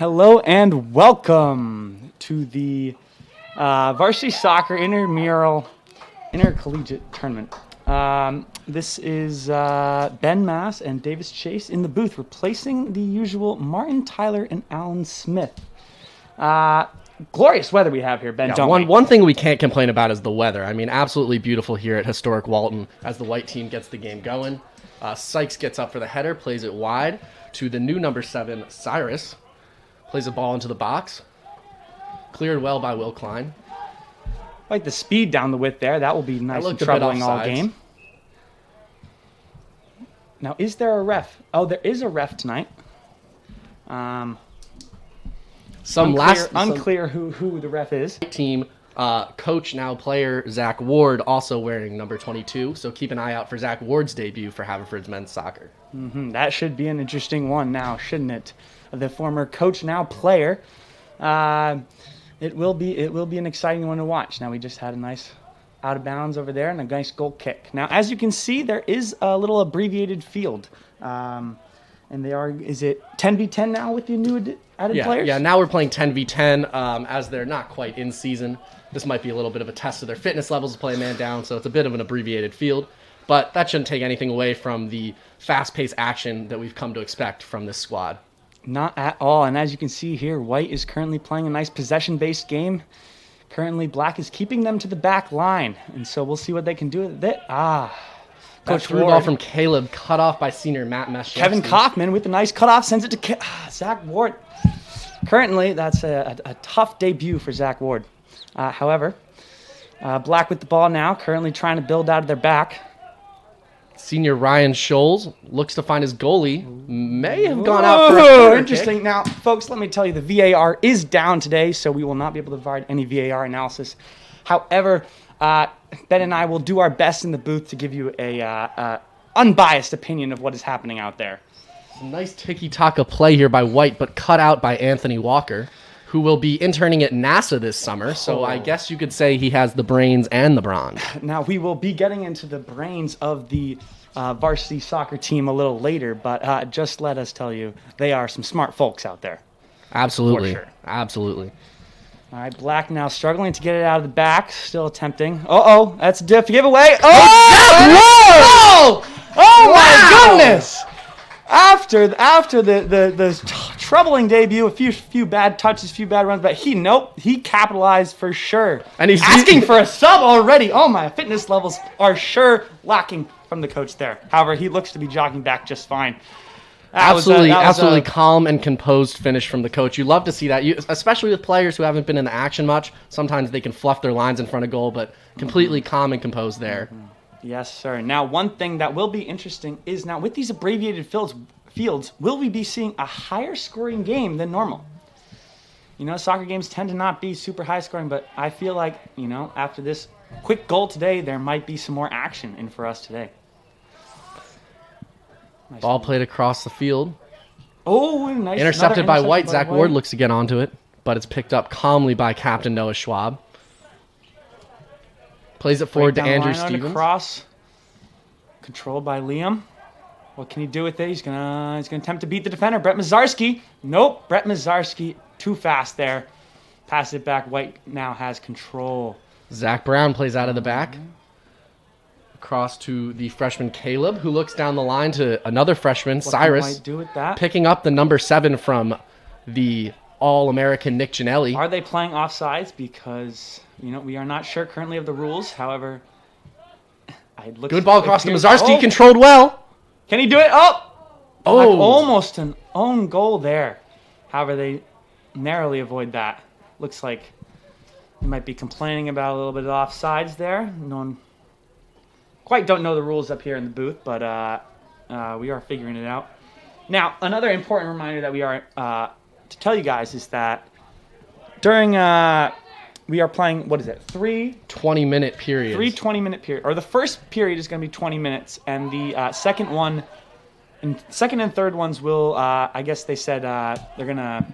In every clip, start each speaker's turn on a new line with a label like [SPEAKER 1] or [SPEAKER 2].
[SPEAKER 1] Hello and welcome to the Varsity Soccer Intercollegiate Tournament. This is Ben Mass and Davis Chase in the booth, replacing the usual Martin Tyler and Alan Smith. Glorious weather we have here, Ben,
[SPEAKER 2] Yeah,
[SPEAKER 1] don't we?
[SPEAKER 2] one thing we can't complain about is the weather. I mean, absolutely beautiful here at historic Walton as the white team gets the game going. Sykes gets up for the header, plays it wide to the new number 7, Cyrus. Plays a ball into the box. Cleared well by Will Klein.
[SPEAKER 1] Like the speed down the width there. That will be nice and troubling all game. Now, is there a ref? Oh, there is a ref tonight. Unclear who the ref is.
[SPEAKER 2] Team coach, now player, Zach Ward, also wearing number 22. So keep an eye out for Zach Ward's debut for Haverford's men's soccer.
[SPEAKER 1] That should be an interesting one now, shouldn't it? The former coach, now player. It will be an exciting one to watch. Now we just had a nice out of bounds over there and a nice goal kick. Now, as you can see, there is a little abbreviated field, and is it 10v10 now with the new added players?
[SPEAKER 2] Yeah. Now we're playing 10v10 as they're not quite in season. This might be a little bit of a test of their fitness levels to play a man down, so it's a bit of an abbreviated field. But that shouldn't take anything away from the fast-paced action that we've come to expect from this squad.
[SPEAKER 1] Not at all. And as you can see here, White is currently playing a nice possession-based game. Currently, Black is keeping them to the back line. And so we'll see what they can do with it.
[SPEAKER 2] Coach through ball from Caleb, cut off by senior Matt Mesh.
[SPEAKER 1] Kevin Kaufman with a nice cutoff sends it to Zach Ward. Currently, that's a tough debut for Zach Ward. However, Black with the ball now, currently trying to build out of their back.
[SPEAKER 2] Senior Ryan Scholes looks to find his goalie. May have gone out for a corner
[SPEAKER 1] interesting
[SPEAKER 2] kick.
[SPEAKER 1] Now, folks, let me tell you, the VAR is down today, so we will not be able to provide any VAR analysis. However, Ben and I will do our best in the booth to give you a unbiased opinion of what is happening out there.
[SPEAKER 2] A nice tiki-taka play here by White, but cut out by Anthony Walker, who will be interning at NASA this summer. So I guess you could say he has the brains and the brawn.
[SPEAKER 1] Now, we will be getting into the brains of the varsity soccer team a little later, but just let us tell you, they are some smart folks out there.
[SPEAKER 2] Absolutely.
[SPEAKER 1] For sure.
[SPEAKER 2] Absolutely.
[SPEAKER 1] All right, Black now struggling to get it out of the back, still attempting. Uh-oh, that's a giveaway. Oh,
[SPEAKER 2] Wow!
[SPEAKER 1] My goodness! After the troubling debut, a few bad touches, a few bad runs, but he capitalized for sure.
[SPEAKER 2] And he's
[SPEAKER 1] asking for a sub already. Oh, my fitness levels are sure lacking from the coach there. However, he looks to be jogging back just fine.
[SPEAKER 2] Absolutely calm and composed finish from the coach. You love to see that, especially with players who haven't been in the action much. Sometimes they can fluff their lines in front of goal, but completely calm and composed there.
[SPEAKER 1] Yes, sir. Now, one thing that will be interesting is now with these abbreviated fields, will we be seeing a higher scoring game than normal? You know, soccer games tend to not be super high scoring, but I feel like, after this quick goal today, there might be some more action in for us today. Nice
[SPEAKER 2] Ball played across the field.
[SPEAKER 1] Oh, nice.
[SPEAKER 2] Intercepted by White. Zach Ward looks to get onto it, but it's picked up calmly by Captain Noah Schwab. Plays it forward to Andrew Stevens.
[SPEAKER 1] Cross. Controlled by Liam. What can he do with it? He's gonna attempt to beat the defender, Brett Mizarski. Nope, Brett Mizarski too fast there. Pass it back. White now has control.
[SPEAKER 2] Zach Brown plays out of the back. Across to the freshman Caleb, who looks down the line to another freshman, Cyrus.
[SPEAKER 1] What might do with that?
[SPEAKER 2] Picking up the number 7 from the All-American Nick Ginelli.
[SPEAKER 1] Are they playing offsides? Because we are not sure currently of the rules. However,
[SPEAKER 2] good ball across to Mizarski, controlled well.
[SPEAKER 1] Can he do it? Almost an own goal there. However, they narrowly avoid that. Looks like they might be complaining about a little bit of offsides there. No one quite don't know the rules up here in the booth, but we are figuring it out. Now, another important reminder that we are to tell you guys is that during we are playing, 3
[SPEAKER 2] 20-minute periods.
[SPEAKER 1] 3 20-minute periods. Or the first period is going to be 20 minutes, and the second and third ones will, I guess they said they're going to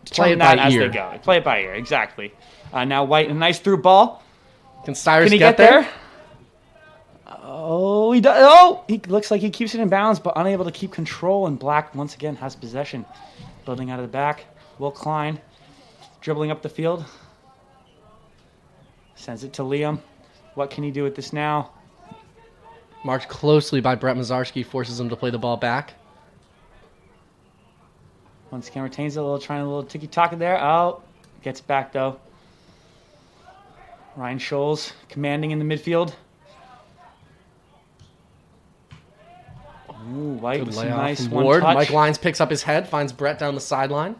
[SPEAKER 1] determine that as they go. Play it by ear, exactly. Now White, a nice through ball.
[SPEAKER 2] Can Cyrus
[SPEAKER 1] get there? Oh, he does. Oh, he looks like he keeps it in bounds, but unable to keep control, and Black once again has possession. building out of the back. Will Klein dribbling up the field. Sends it to Liam. What can he do with this now?
[SPEAKER 2] Marked closely by Brett Mizarski, forces him to play the ball back.
[SPEAKER 1] Once again, retains a little tiki-taka there. Oh, gets back though. Ryan Scholes commanding in the midfield. Ooh, White with some nice one
[SPEAKER 2] Ward.
[SPEAKER 1] touch.
[SPEAKER 2] Mike Lyons picks up his head, finds Brett down the sideline.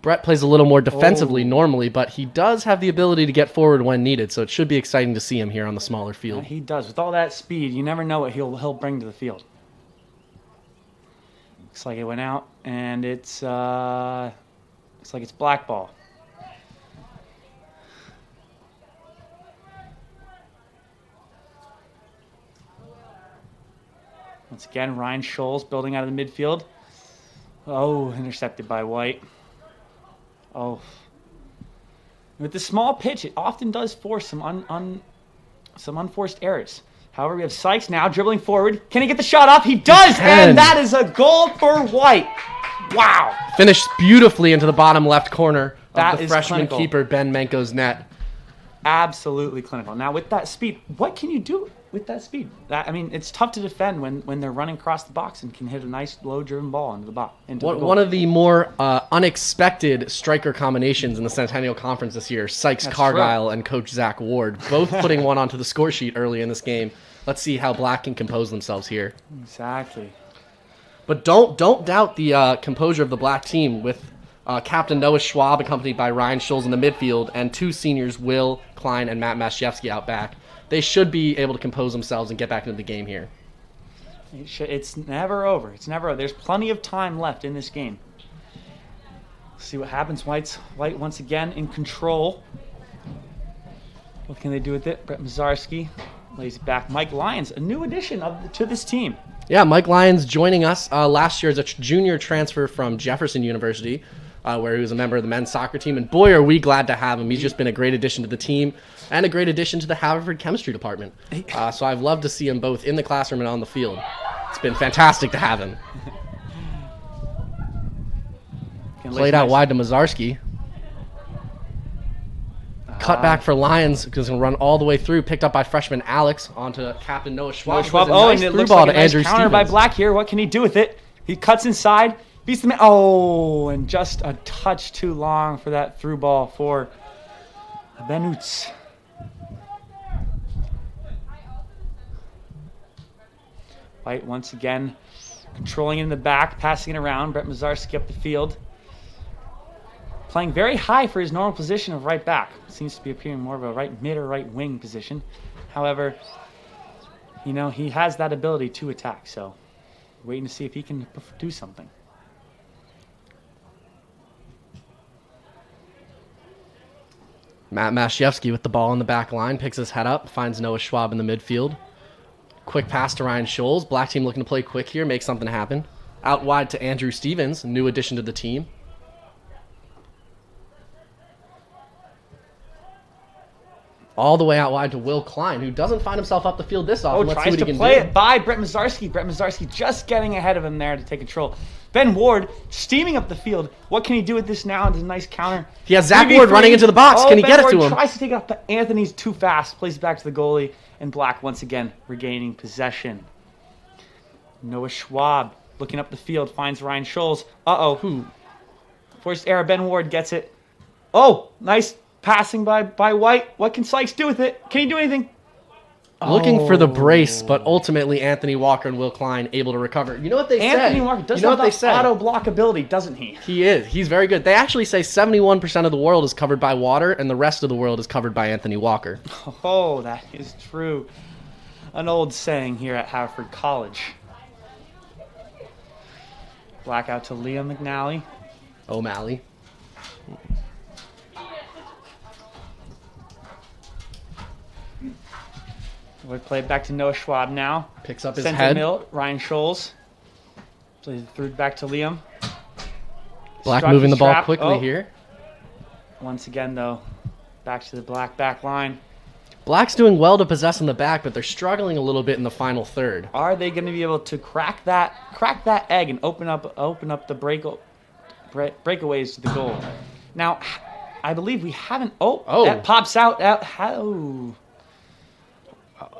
[SPEAKER 2] Brett plays a little more defensively normally, but he does have the ability to get forward when needed, so it should be exciting to see him here on the smaller field.
[SPEAKER 1] Yeah, he does. With all that speed, you never know what he'll bring to the field. Looks like it went out, and it's looks like it's black ball. Once again, Ryan Scholes building out of the midfield. Oh, intercepted by White. Oh. With the small pitch, it often does force some unforced errors. However, we have Sykes now dribbling forward. Can he get the shot off? He does, and that is a goal for White. Wow.
[SPEAKER 2] Finished beautifully into the bottom left corner of the freshman
[SPEAKER 1] clinical.
[SPEAKER 2] keeper, Ben Menko's net.
[SPEAKER 1] Absolutely clinical. Now, with that speed, what can you do with that speed? It's tough to defend when they're running across the box and can hit a nice low-driven ball into the box.
[SPEAKER 2] One of the more unexpected striker combinations in the Centennial Conference this year, Sykes Cargyle and Coach Zach Ward, both putting one onto the score sheet early in this game. Let's see how Black can compose themselves here.
[SPEAKER 1] Exactly.
[SPEAKER 2] But don't doubt the composure of the Black team with Captain Noah Schwab accompanied by Ryan Scholes in the midfield and two seniors, Will Klein and Matt Maszewski out back. They should be able to compose themselves and get back into the game here.
[SPEAKER 1] It's never over. It's never over. There's plenty of time left in this game. See what happens. White once again in control. What can they do with it? Brett Mizarski lays it back. Mike Lyons, a new addition to this team.
[SPEAKER 2] Yeah, Mike Lyons joining us last year as a junior transfer from Jefferson University, where he was a member of the men's soccer team. And boy, are we glad to have him. He's just been a great addition to the team and a great addition to the Haverford chemistry department. So I've loved to see him both in the classroom and on the field. It's been fantastic to have him. Played out wide to Mizarski. Cut back for Lyons, because going to run all the way through. Picked up by freshman Alex onto Captain Noah Schwab.
[SPEAKER 1] And it looks like a nice counter by Black here. What can he do with it? He cuts inside, beats the man. Oh, and just a touch too long for that through ball for Benutz. White once again controlling in the back, passing it around. Brett Mizarski up the field. Playing very high for his normal position of right back. Seems to be appearing more of a right mid or right wing position. However, he has that ability to attack. So, waiting to see if he can do something.
[SPEAKER 2] Matt Maszewski with the ball in the back line, picks his head up, finds Noah Schwab in the midfield. Quick pass to Ryan Scholes. Black team looking to play quick here, make something happen. Out wide to Andrew Stevens, new addition to the team. All the way out wide to Will Klein, who doesn't find himself up the field this often. Let's see what he can do.
[SPEAKER 1] Tries to play it by Brett Mizarski. Brett Mizarski just getting ahead of him there to take control. Ben Ward steaming up the field. What can he do with this now? It's a nice counter.
[SPEAKER 2] He has Zach Ward running into the box. Can he get it to him?
[SPEAKER 1] Tries to take it up, but Anthony's too fast. Plays it back to the goalie, and Black once again regaining possession. Noah Schwab looking up the field, finds Ryan Scholes. Forced error. Ben Ward gets it. Oh, nice passing by White. What can Sykes do with it? Can he do anything?
[SPEAKER 2] Looking for the brace, but ultimately Anthony Walker and Will Klein able to recover. You know what they say?
[SPEAKER 1] Anthony Walker does have the auto block ability, doesn't he?
[SPEAKER 2] He is. He's very good. They actually say 71% of the world is covered by water, and the rest of the world is covered by Anthony Walker.
[SPEAKER 1] Oh, that is true. An old saying here at Haverford College. Black out to Liam McNally.
[SPEAKER 2] O'Malley.
[SPEAKER 1] We play it back to Noah Schwab now.
[SPEAKER 2] Picks up his
[SPEAKER 1] Center
[SPEAKER 2] head.
[SPEAKER 1] Mill, Ryan Scholes. Plays it through back to Liam.
[SPEAKER 2] Black moving the ball quickly here.
[SPEAKER 1] Once again, though, back to the Black back line.
[SPEAKER 2] Black's doing well to possess in the back, but they're struggling a little bit in the final third.
[SPEAKER 1] Are they going to be able to crack that egg and open up the breakaways to the goal? Now, I believe we haven't. That pops out.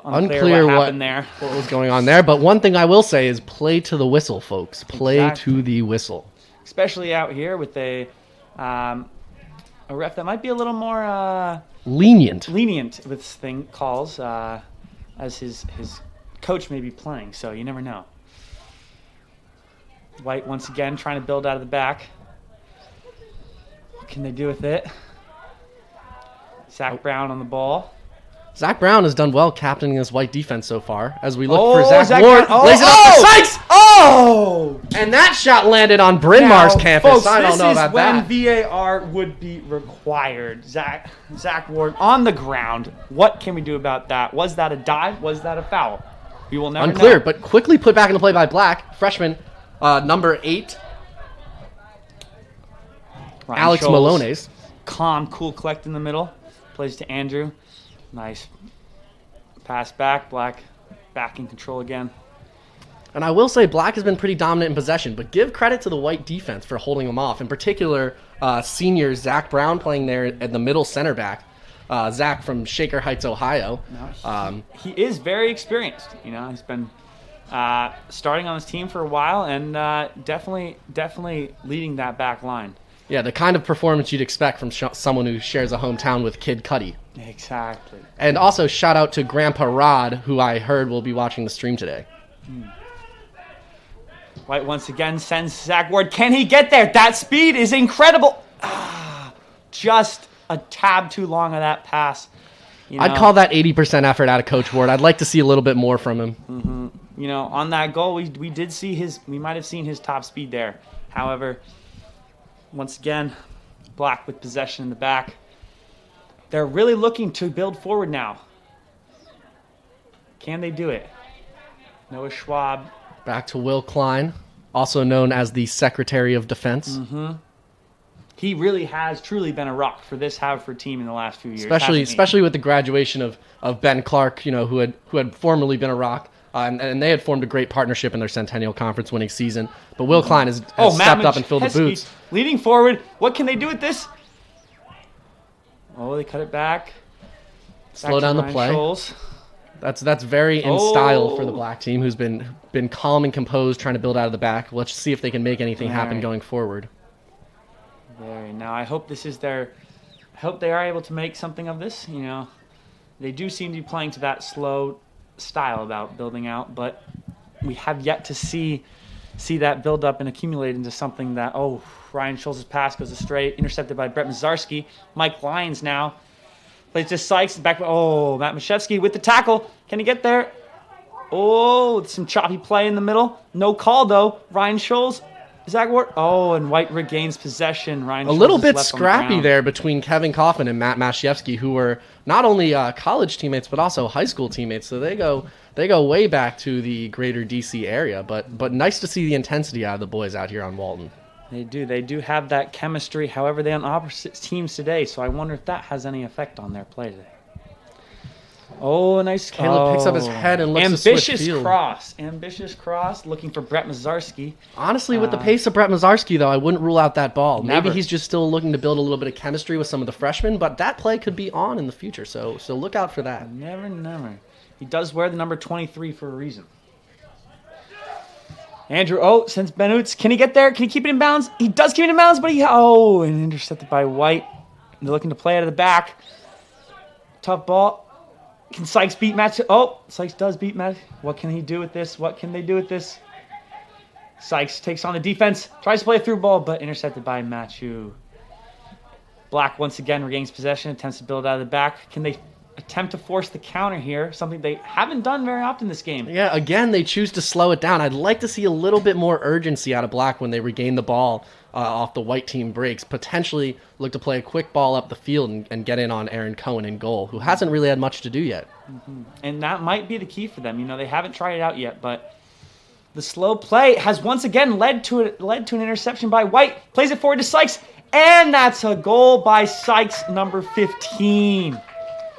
[SPEAKER 2] Unclear
[SPEAKER 1] what happened there.
[SPEAKER 2] What was going on there. But one thing I will say is play to the whistle, folks. Play to the whistle.
[SPEAKER 1] Especially out here with a ref that might be a little more
[SPEAKER 2] lenient
[SPEAKER 1] with calls as his coach may be playing. So you never know. White once again trying to build out of the back. What can they do with it? Zach Brown on the ball.
[SPEAKER 2] Zach Brown has done well captaining this White defense so far. As we look for Zach Ward, lays it up for Sykes. And that shot landed on Bryn Mawr's campus.
[SPEAKER 1] Folks,
[SPEAKER 2] I don't know about that.
[SPEAKER 1] This is when VAR would be required. Zach Ward on the ground. What can we do about that? Was that a dive? Was that a foul? We will never
[SPEAKER 2] Unclear,
[SPEAKER 1] know.
[SPEAKER 2] but quickly put back into play by Black. Freshman, number 8,
[SPEAKER 1] Ryan
[SPEAKER 2] Alex
[SPEAKER 1] Scholes,
[SPEAKER 2] Malones.
[SPEAKER 1] Calm, cool, collect in the middle. Plays to Andrew. Nice. Pass back. Black back in control again.
[SPEAKER 2] And I will say Black has been pretty dominant in possession, but give credit to the White defense for holding them off. In particular, senior Zach Brown playing there at the middle center back. Zach from Shaker Heights, Ohio.
[SPEAKER 1] He is very experienced. He's been starting on his team for a while and definitely leading that back line.
[SPEAKER 2] Yeah, the kind of performance you'd expect from someone who shares a hometown with Kid Cudi.
[SPEAKER 1] Exactly.
[SPEAKER 2] And also shout out to Grandpa Rod, who I heard will be watching the stream today.
[SPEAKER 1] White once again sends Zach Ward. Can he get there? That speed is incredible. Just a tad too long of that pass.
[SPEAKER 2] I'd call that 80% effort out of Coach Ward. I'd like to see a little bit more from him.
[SPEAKER 1] Mm-hmm. On that goal, we did see we might have seen his top speed there. However, once again, Black with possession in the back. They're really looking to build forward now. Can they do it? Noah Schwab.
[SPEAKER 2] Back to Will Klein, also known as the Secretary of Defense.
[SPEAKER 1] Mm-hmm. He really has truly been a rock for this Haverford team in the last few years.
[SPEAKER 2] Especially with the graduation of Ben Clark, who had formerly been a rock. And they had formed a great partnership in their Centennial Conference winning season. But Will Klein has stepped up and filled the boots.
[SPEAKER 1] Leading forward. What can they do with this? They cut it back.
[SPEAKER 2] Slow down the play.
[SPEAKER 1] Scholes.
[SPEAKER 2] That's very in style for the Black team, who's been calm and composed, trying to build out of the back. Let's see if they can make anything happen going forward.
[SPEAKER 1] Now I hope I hope they are able to make something of this. They do seem to be playing to that slow style about building out, but we have yet to see that build up and accumulate into something that Ryan Scholes' pass goes astray, intercepted by Brett Mizarski. Mike Lyons now plays to Sykes, back. Matt Mashevsky with the tackle. Can he get there? Some choppy play in the middle. No call though. Ryan Scholes, Zach Ward. And White regains possession. Ryan Scholes
[SPEAKER 2] a little bit scrappy there between Kevin Kaufman and Matt Mashevsky, who were not only college teammates but also high school teammates. So they go way back to the greater DC area. But nice to see the intensity out of the boys out here on Walton.
[SPEAKER 1] They do have that chemistry. However, they're on opposite teams today, so I wonder if that has any effect on their play today. A nice.
[SPEAKER 2] Caleb picks up his head and looks to switch field.
[SPEAKER 1] Ambitious cross, looking for Brett Mizarski.
[SPEAKER 2] Honestly, with the pace of Brett Mizarski, though, I wouldn't rule out that ball.
[SPEAKER 1] Never.
[SPEAKER 2] Maybe he's just still looking to build a little bit of chemistry with some of the freshmen, but that play could be on in the future, so look out for that.
[SPEAKER 1] Never. He does wear the number 23 for a reason. Andrew sends Ben Oots. Can he get there? Can he keep it in bounds? He does keep it in bounds, but and intercepted by White. They're looking to play out of the back. Tough ball. Can Sykes beat Matt? Sykes does beat Matt. What can he do with this? What can they do with this? Sykes takes on the defense. Tries to play a through ball, but intercepted by Matthew. Black once again regains possession. Attempts to build out of the back. Can they attempt to force the counter here? Something they haven't done very often this game.
[SPEAKER 2] Yeah, again, they choose to slow it down. I'd like to see a little bit more urgency out of Black when they regain the ball off the White team breaks. Potentially look to play a quick ball up the field and get in on Aaron Cohen in goal, who hasn't really had much to do yet.
[SPEAKER 1] Mm-hmm. And that might be the key for them. They haven't tried it out yet, but the slow play has once again led to an interception by White. Plays it forward to Sykes, and that's a goal by Sykes, number 15.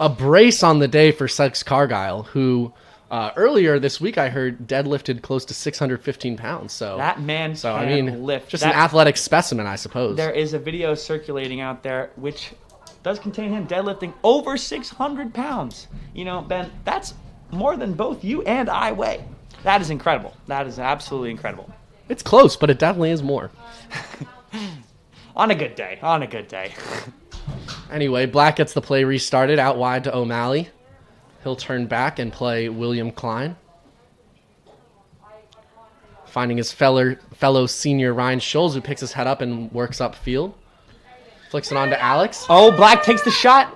[SPEAKER 2] A brace on the day for Sykes Cargyle, who earlier this week I heard deadlifted close to 615 pounds. So
[SPEAKER 1] that man can lift.
[SPEAKER 2] Just an athletic specimen, I suppose.
[SPEAKER 1] There is a video circulating out there which does contain him deadlifting over 600 pounds. You know, Ben, that's more than both you and I weigh. That is incredible. That is absolutely incredible.
[SPEAKER 2] It's close, but it definitely is more.
[SPEAKER 1] On a good day. On a good day.
[SPEAKER 2] Anyway, Black gets the play restarted out wide to O'Malley. He'll turn back and play William Klein. Finding his fellow senior Ryan Scholes, who picks his head up and works upfield. Flicks it on to Alex.
[SPEAKER 1] Oh, Black takes the shot.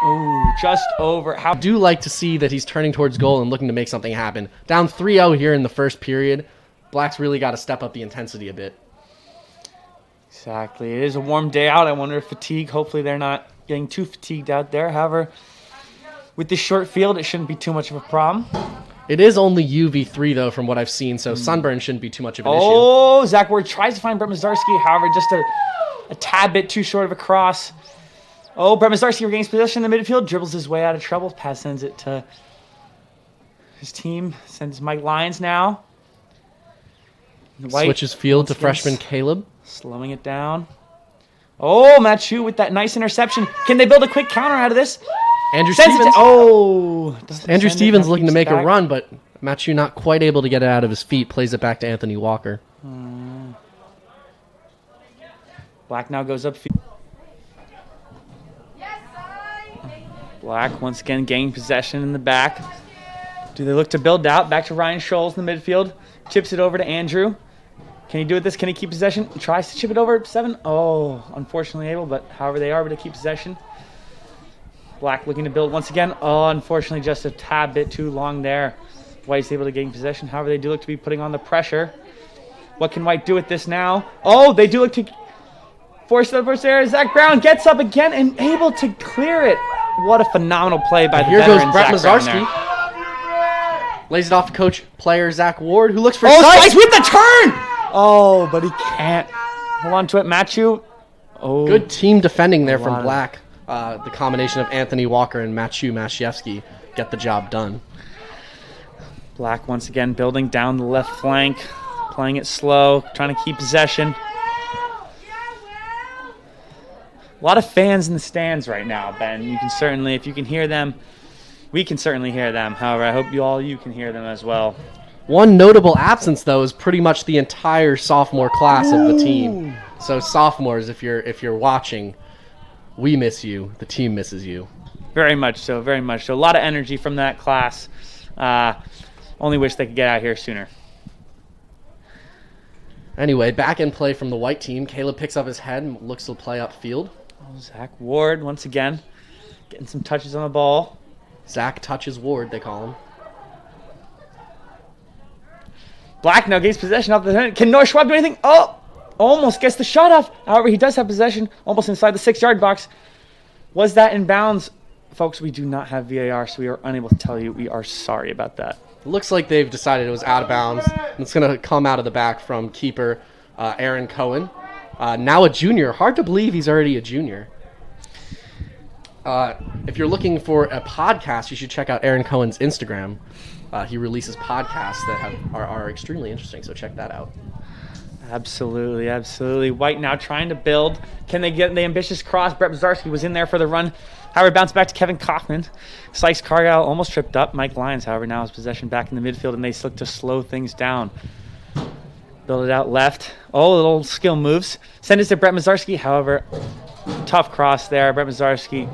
[SPEAKER 1] Oh, just over.
[SPEAKER 2] I do like to see that he's turning towards goal and looking to make something happen. Down 3-0 here in the first period. Black's really got to step up the intensity a bit.
[SPEAKER 1] Exactly. It is a warm day out. I wonder if fatigue, hopefully they're not getting too fatigued out there. However, with this short field, it shouldn't be too much of a problem.
[SPEAKER 2] It is only UV3, though, from what I've seen, so sunburn shouldn't be too much of an issue.
[SPEAKER 1] Oh, Zach Ward tries to find Brett Mizarski. However, just a tad bit too short of a cross. Oh, Brett Mizarski regains possession in the midfield, dribbles his way out of trouble. Pass sends it to his team. Sends Mike Lyons now.
[SPEAKER 2] White switches field to freshman Caleb.
[SPEAKER 1] Slowing it down. Oh, Machu with that nice interception. Can they build a quick counter out of this?
[SPEAKER 2] Andrew Stevens looking to make a run, but Machu not quite able to get it out of his feet. Plays it back to Anthony Walker.
[SPEAKER 1] Black now goes up. Black once again gaining possession in the back. Do they look to build out? Back to Ryan Scholes in the midfield. Chips it over to Andrew. Can he do this? Can he keep possession? Tries to chip it over 7. Oh, unfortunately able, but however they are able to keep possession. Black looking to build once again. Oh, unfortunately just a tad bit too long there. White's able to gain possession. However, they do look to be putting on the pressure. What can White do with this now? Oh, they do look to force the first area. Zach Brown gets up again and able to clear it. What a phenomenal play by the veteran.
[SPEAKER 2] Here goes Brett Mizarski. Lays it off to coach player Zach Ward, who looks for
[SPEAKER 1] Sykes with the turn! Oh, but he can't hold on to it. Machu. Oh,
[SPEAKER 2] good team defending there from Black. The combination of Anthony Walker and Mashevsky get the job done.
[SPEAKER 1] Black once again building down the left flank, playing it slow, trying to keep possession. A lot of fans in the stands right now, Ben. You can certainly, if you can hear them, we can certainly hear them. However, I hope you can hear them as well.
[SPEAKER 2] One notable absence, though, is pretty much the entire sophomore class of the team. So sophomores, if you're watching, we miss you. The team misses you.
[SPEAKER 1] Very much so, very much so. A lot of energy from that class. Only wish they could get out here sooner.
[SPEAKER 2] Anyway, back in play from the white team. Caleb picks up his head and looks to play upfield.
[SPEAKER 1] Oh, Zach Ward, once again, getting some touches on the ball.
[SPEAKER 2] Zach touches Ward, they call him.
[SPEAKER 1] Black now gains possession off the head. Can Noah Schwab do anything? Oh, almost gets the shot off. However, he does have possession almost inside the 6-yard box. Was that in bounds? Folks, we do not have VAR, so we are unable to tell you. We are sorry about that.
[SPEAKER 2] It looks like they've decided it was out of bounds. It's going to come out of the back from keeper Aaron Cohen. Now a junior. Hard to believe he's already a junior. If you're looking for a podcast, you should check out Aaron Cohen's Instagram. He releases podcasts that are extremely interesting, so check that out.
[SPEAKER 1] Absolutely, absolutely. White now trying to build. Can they get the ambitious cross? Brett Mizarski was in there for the run. However, bounce back to Kevin Kaufman. Sykes Cargyle almost tripped up. Mike Lyons, however, now has possession back in the midfield, and they look to slow things down. Build it out left. Oh, little skill moves. Send it to Brett Mizarski. However, tough cross there. Brett Mizarski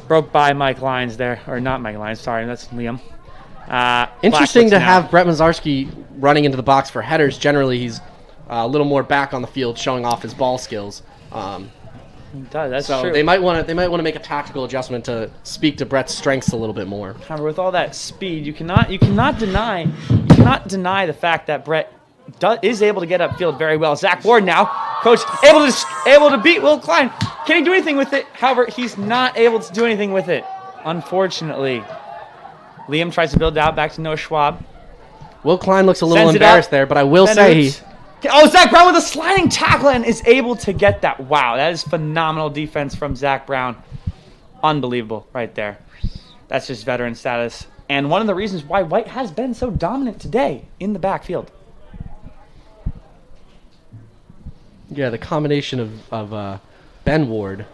[SPEAKER 1] broke by Mike Lyons there. Or not Mike Lyons, sorry, that's Liam.
[SPEAKER 2] Interesting to have Brett Mizarski running into the box for headers. Generally, he's a little more back on the field, showing off his ball skills.
[SPEAKER 1] That's
[SPEAKER 2] so
[SPEAKER 1] true.
[SPEAKER 2] They might want to make a tactical adjustment to speak to Brett's strengths a little bit more.
[SPEAKER 1] However, with all that speed, you cannot deny the fact that Brett is able to get upfield very well. Zach Ward now, coach, able to beat Will Klein. Can he do anything with it? However, he's not able to do anything with it, unfortunately. Liam tries to build out back to Noah Schwab.
[SPEAKER 2] Will Klein looks a little embarrassed there, but I will say
[SPEAKER 1] Zach Brown with a sliding tackle and is able to get that. Wow, that is phenomenal defense from Zach Brown. Unbelievable right there. That's just veteran status. And one of the reasons why White has been so dominant today in the backfield.
[SPEAKER 2] Yeah, the combination of Ben Ward,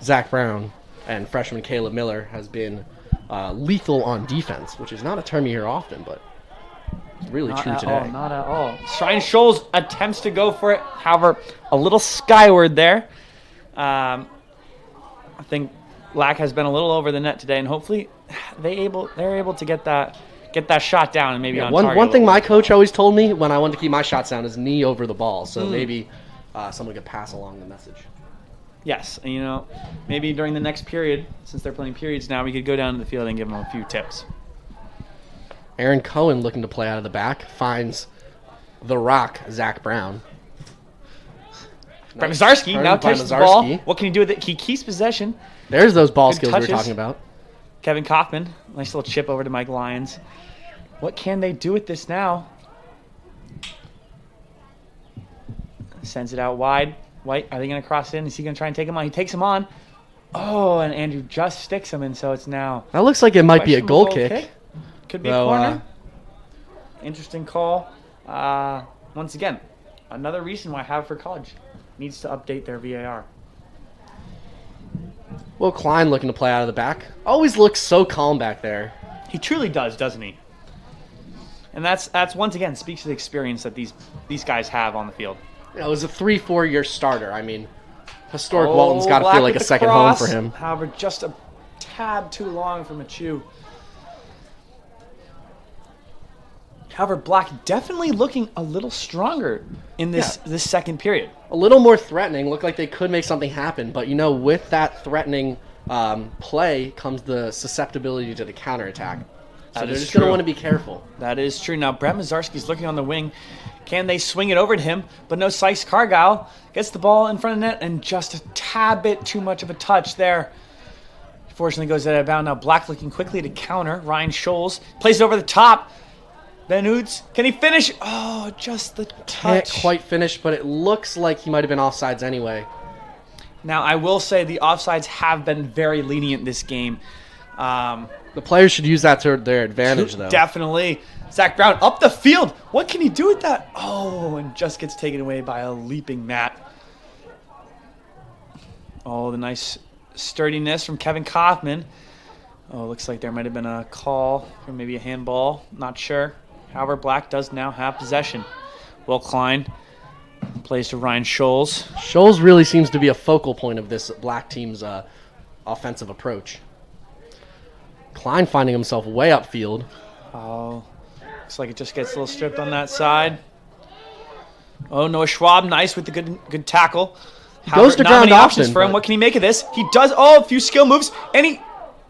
[SPEAKER 2] Zach Brown, and freshman Caleb Miller has been lethal on defense, which is not a term you hear often, but it's really
[SPEAKER 1] Not
[SPEAKER 2] true
[SPEAKER 1] at
[SPEAKER 2] today.
[SPEAKER 1] all, not at all. Ryan Scholes attempts to go for it. However, a little skyward there. I think Lack has been a little over the net today, and hopefully they're able to get that shot down and maybe on target.
[SPEAKER 2] One thing my coach always told me when I wanted to keep my shots down is knee over the ball, so maybe someone could pass along the message.
[SPEAKER 1] Yes, and maybe during the next period, since they're playing periods now, we could go down to the field and give them a few tips.
[SPEAKER 2] Aaron Cohen looking to play out of the back finds the rock, Zach Brown.
[SPEAKER 1] Nice. Mizarski
[SPEAKER 2] Turn
[SPEAKER 1] now
[SPEAKER 2] by
[SPEAKER 1] touches the
[SPEAKER 2] Mizarski.
[SPEAKER 1] ball. What can he do with it? He keeps possession.
[SPEAKER 2] There's those ball
[SPEAKER 1] Good
[SPEAKER 2] skills
[SPEAKER 1] touches.
[SPEAKER 2] we were talking about.
[SPEAKER 1] Kevin Kaufman, nice little chip over to Mike Lyons. What can they do with this now? Sends it out wide. White, are they going to cross in? Is he going to try and take him on? He takes him on. Oh, and Andrew just sticks him, and so it's now
[SPEAKER 2] That looks like it might be a
[SPEAKER 1] questionable
[SPEAKER 2] goal kick.
[SPEAKER 1] Could be
[SPEAKER 2] Though,
[SPEAKER 1] a corner. Interesting call. Once again, another reason why Haverford College needs to update their VAR.
[SPEAKER 2] Will Klein looking to play out of the back. Always looks so calm back there.
[SPEAKER 1] He truly does, doesn't he? And that's once again speaks to the experience that these guys have on the field.
[SPEAKER 2] It was a 3-4 year starter. I mean, historic Walton's got to feel like a second home for him.
[SPEAKER 1] However, just a tad too long for Machu. However, Black definitely looking a little stronger in this second period.
[SPEAKER 2] A little more threatening. Looked like they could make something happen. But, with that threatening play comes the susceptibility to the counterattack. So they're just going to want to be careful.
[SPEAKER 1] That is true. Now, Brett Mizarski's looking on the wing. Can they swing it over to him? But no, Sykes Cargyle gets the ball in front of the net and just a tad bit too much of a touch there. Fortunately goes out of bounds. Now Black looking quickly to counter. Ryan Scholes plays it over the top. Ben Hoods, can he finish? Oh, just the touch.
[SPEAKER 2] Can't quite finish, but it looks like he might have been offsides anyway.
[SPEAKER 1] Now, I will say the offsides have been very lenient this game.
[SPEAKER 2] The players should use that to their advantage, though.
[SPEAKER 1] Definitely. Zach Brown up the field. What can he do with that? Oh, and just gets taken away by a leaping Matt. Oh, the nice sturdiness from Kevin Kaufman. Oh, looks like there might have been a call for maybe a handball. Not sure. However, Black does now have possession. Will Klein plays to Ryan Scholes.
[SPEAKER 2] Scholes really seems to be a focal point of this Black team's offensive approach. Klein finding himself way upfield.
[SPEAKER 1] Oh, looks like it just gets a little stripped on that side. Oh, Noah Schwab, nice with the good tackle.
[SPEAKER 2] Goes to
[SPEAKER 1] not
[SPEAKER 2] ground
[SPEAKER 1] many options
[SPEAKER 2] often,
[SPEAKER 1] for him.
[SPEAKER 2] but-
[SPEAKER 1] What can he make of this? He does, a few skill moves, and he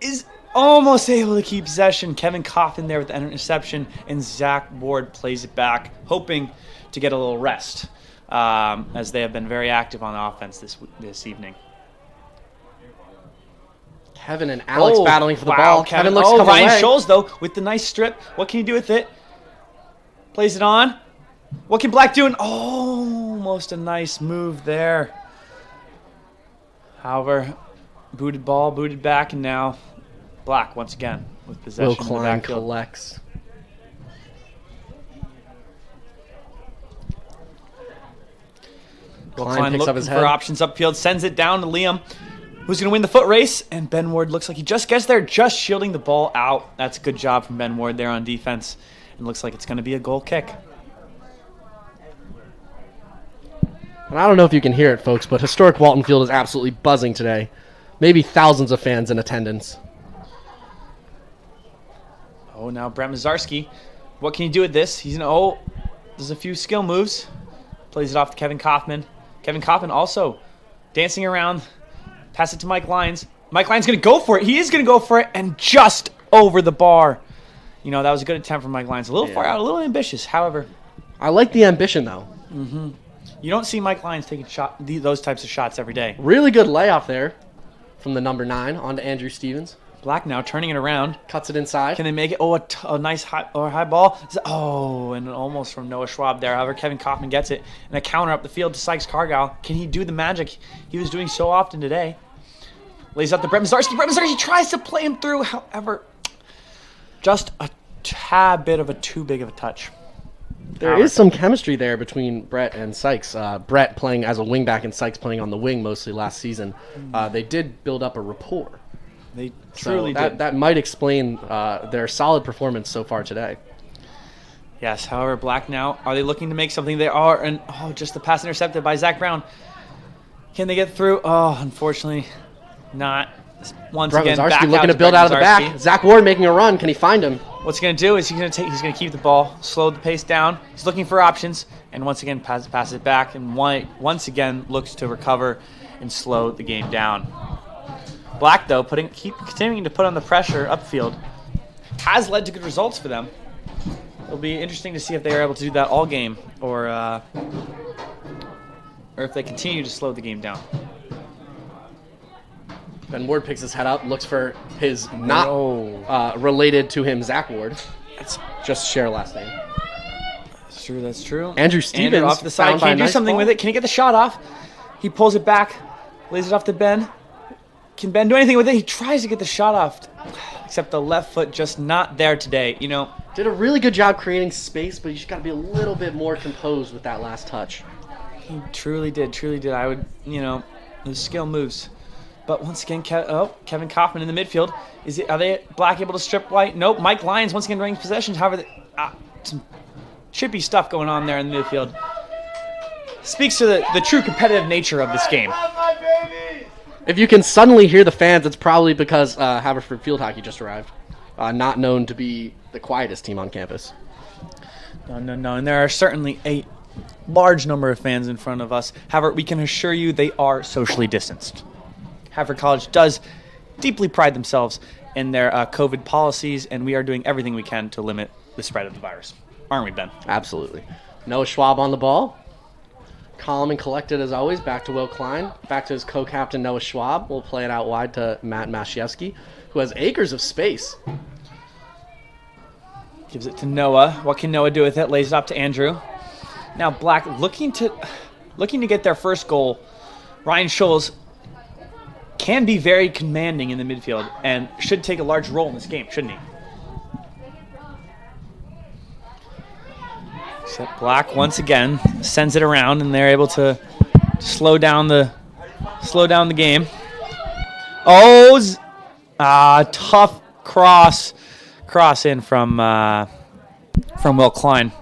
[SPEAKER 1] is almost able to keep possession. Kevin Coffin there with the interception, and Zach Ward plays it back, hoping to get a little rest, as they have been very active on offense this evening.
[SPEAKER 2] Kevin and Alex battling for the ball. Kevin looks coming
[SPEAKER 1] Ryan
[SPEAKER 2] away.
[SPEAKER 1] Scholes, though, with the nice strip. What can he do with it? Plays it on. What can Black do? And almost a nice move there. However, booted ball, booted back, and now Black once again with possession.
[SPEAKER 2] Will
[SPEAKER 1] in the
[SPEAKER 2] Klein
[SPEAKER 1] backfield.
[SPEAKER 2] collects. Klein picks up his
[SPEAKER 1] looking
[SPEAKER 2] head.
[SPEAKER 1] for options upfield, sends it down to Liam, who's going to win the foot race, and Ben Ward looks like he just gets there, just shielding the ball out. That's a good job from Ben Ward there on defense, and looks like it's going to be a goal kick.
[SPEAKER 2] And I don't know if you can hear it, folks, but historic Walton Field is absolutely buzzing today. Maybe thousands of fans in attendance.
[SPEAKER 1] Oh, now Brett Mizarski. What can he do with this? There's a few skill moves. Plays it off to Kevin Kaufman. Kevin Kaufman also dancing around. Pass it to Mike Lyons. Mike Lyons going to go for it. He is going to go for it, and just over the bar. That was a good attempt from Mike Lyons. A little far out, a little ambitious. However,
[SPEAKER 2] I like the ambition, though.
[SPEAKER 1] you don't see Mike Lyons taking those types of shots every day.
[SPEAKER 2] Really good layoff there from the number 9 onto Andrew Stevens.
[SPEAKER 1] Black now turning it around.
[SPEAKER 2] Cuts it inside.
[SPEAKER 1] Can they make it? A nice high ball. And almost from Noah Schwab there. However, Kevin Kaufman gets it. And a counter up the field to Sykes Cargyle. Can he do the magic he was doing so often today? Lays up to Brett Mizarski. Brett Mizarski tries to play him through. However, just a tad bit of a too big of a touch.
[SPEAKER 2] There is some chemistry there between Brett and Sykes. Brett playing as a wingback and Sykes playing on the wing mostly last season. They did build up a rapport.
[SPEAKER 1] They truly did.
[SPEAKER 2] That might explain their solid performance so far today.
[SPEAKER 1] Yes, however, Black now, are they looking to make something? They are, and just the pass intercepted by Zach Brown. Can they get through? Oh, unfortunately, not. Once
[SPEAKER 2] Brett
[SPEAKER 1] again,
[SPEAKER 2] Mizarski
[SPEAKER 1] back
[SPEAKER 2] looking
[SPEAKER 1] out
[SPEAKER 2] to build
[SPEAKER 1] Brett
[SPEAKER 2] out of the
[SPEAKER 1] Mizarski.
[SPEAKER 2] back. Zach Ward making a run. Can he find him?
[SPEAKER 1] What's he going to do is he's going to keep the ball, slow the pace down. He's looking for options, and once again passes it back, and once again looks to recover and slow the game down. Black, though, continuing to put on the pressure upfield, has led to good results for them. It'll be interesting to see if they are able to do that all game, or if they continue to slow the game down.
[SPEAKER 2] Ben Ward picks his head up, looks for his related to him, Zach Ward.
[SPEAKER 1] It's
[SPEAKER 2] just share last name.
[SPEAKER 1] That's true. That's true.
[SPEAKER 2] Andrew Stevens
[SPEAKER 1] off the side. Can he do something with it? Can he get the shot off? He pulls it back, lays it off to Ben. Can Ben do anything with it? He tries to get the shot off, except the left foot just not there today. You know,
[SPEAKER 2] did a really good job creating space, but you just got to be a little bit more composed with that last touch.
[SPEAKER 1] He truly did. I would, the skill moves. But once again, Kevin Hoffman in the midfield. Are they Black able to strip White? Nope. Mike Lyons once again brings possession. However, some chippy stuff going on there in the midfield. Speaks to the true competitive nature of this game.
[SPEAKER 2] If you can suddenly hear the fans, it's probably because Haverford Field Hockey just arrived. Not known to be the quietest team on campus.
[SPEAKER 1] No. And there are certainly a large number of fans in front of us. However, we can assure you they are socially distanced. Haverford College does deeply pride themselves in their COVID policies, and we are doing everything we can to limit the spread of the virus. Aren't we, Ben?
[SPEAKER 2] Absolutely. Noah Schwab on the ball. Calm and collected as always. Back to Will Klein. Back to his co-captain, Noah Schwab. We'll play it out wide to Matt Masiewski, who has acres of space.
[SPEAKER 1] Gives it to Noah. What can Noah do with it? Lays it up to Andrew. Now Black looking to get their first goal. Ryan Scholes can be very commanding in the midfield and should take a large role in this game, shouldn't he? Except Black once again sends it around, and they're able to slow down the game. Tough cross in from Will Klein.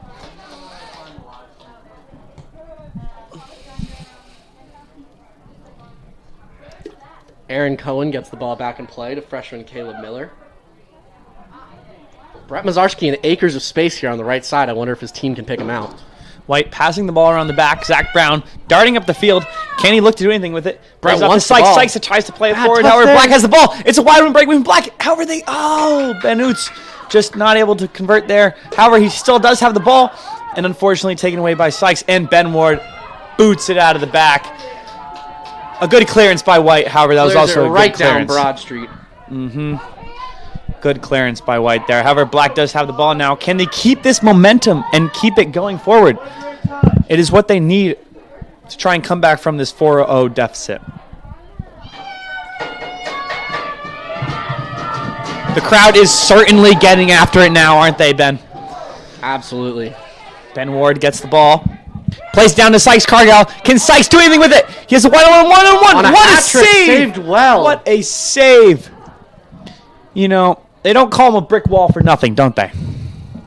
[SPEAKER 2] Aaron Cohen gets the ball back in play to freshman Caleb Miller. Brett Mizarski in acres of space here on the right side. I wonder if his team can pick him out.
[SPEAKER 1] White passing the ball around the back. Zach Brown darting up the field. Can he look to do anything with it?
[SPEAKER 2] Brett
[SPEAKER 1] Brings
[SPEAKER 2] wants
[SPEAKER 1] up to
[SPEAKER 2] the ball.
[SPEAKER 1] Sykes tries to play it forward. However, Black has the ball. It's a wide open break with Black. However, Ben Oots just not able to convert there. However, he still does have the ball, and unfortunately taken away by Sykes, and Ben Ward boots it out of the back. A good clearance by White. However, that was also a
[SPEAKER 2] right
[SPEAKER 1] good clearance.
[SPEAKER 2] down Broad Street.
[SPEAKER 1] Good clearance by White there. However, Black does have the ball now. Can they keep this momentum and keep it going forward? It is what they need to try and come back from this 4-0 deficit. The crowd is certainly getting after it now, aren't they, Ben?
[SPEAKER 2] Absolutely.
[SPEAKER 1] Ben Ward gets the ball. Plays down to Sykes Cargill. Can Sykes do anything with it? He has a one-on-one. What a save!
[SPEAKER 2] Saved well.
[SPEAKER 1] What a save! You know, they don't call him a brick wall for nothing, don't they?